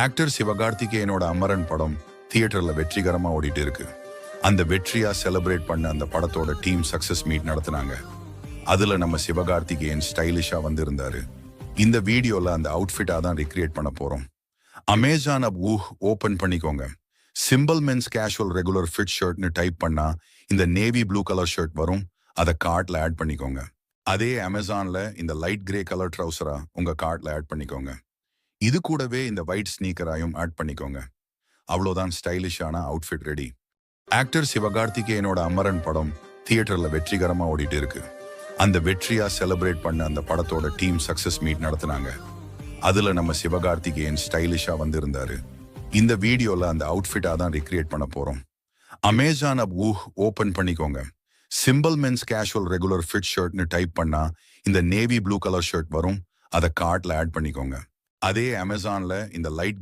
Actor சிவகார்த்திகேயனோட Amaran படம் தியேட்டர்ல வெற்றிகரமா ஓடிட்டு இருக்கு. அந்த வெற்றியா செலிப்ரேட் பண்ண அந்த படத்தோட டீம் சக்சஸ் மீட் நடத்தினாங்க. அதுல நம்ம சிவகார்த்திகேயன் ஸ்டைலிஷா வந்திருந்தாரு. இந்த வீடியோல அந்த அவுட்ஃபிட்டா தான் ரிக்ரியேட் பண்ண போறோம். அமேசான் ஓபன் பண்ணிக்கோங்க. Simple men's casual regular fit ஷர்ட்னு டைப் பண்ணா இந்த நேவி ப்ளூ கலர் ஷர்ட் வரும். அதை கார்ட்ல ஆட் பண்ணிக்கோங்க. அதே அமேசான்ல இந்த லைட் கிரே கலர் ட்ரௌசரா உங்க கார்ட்ல ஆட் பண்ணிக்கோங்க. இது கூடவே இந்த ஒயிட் ஸ்னீக்கராயும் ஆட் பண்ணிக்கோங்க. அவ்வளோதான், ஸ்டைலிஷான அவுட்ஃபிட் ரெடி. ஆக்டர் சிவகார்த்திகேயனோட அமரன் படம் தியேட்டர்ல வெற்றிகரமா ஓடிட்டு இருக்கு. அந்த வெற்றியா செலிப்ரேட் பண்ண அந்த படத்தோட டீம் சக்சஸ் மீட் நடத்தினாங்க. அதுல நம்ம சிவகார்த்திகேயன் ஸ்டைலிஷா வந்திருந்தாரு. இந்த வீடியோல அந்த அவுட்ஃபிட்டா தான் ரிக்ரியேட் பண்ண போறோம். அமேசான் ஓபன் பண்ணிக்கோங்க. Simple men's casual regular fit ஷர்ட்னு டைப் பண்ணா இந்த நேவி ப்ளூ கலர் ஷர்ட் வரும். அதை கார்ட்ல ஆட் பண்ணிக்கோங்க. அதே அமேசான்ல இந்த லைட்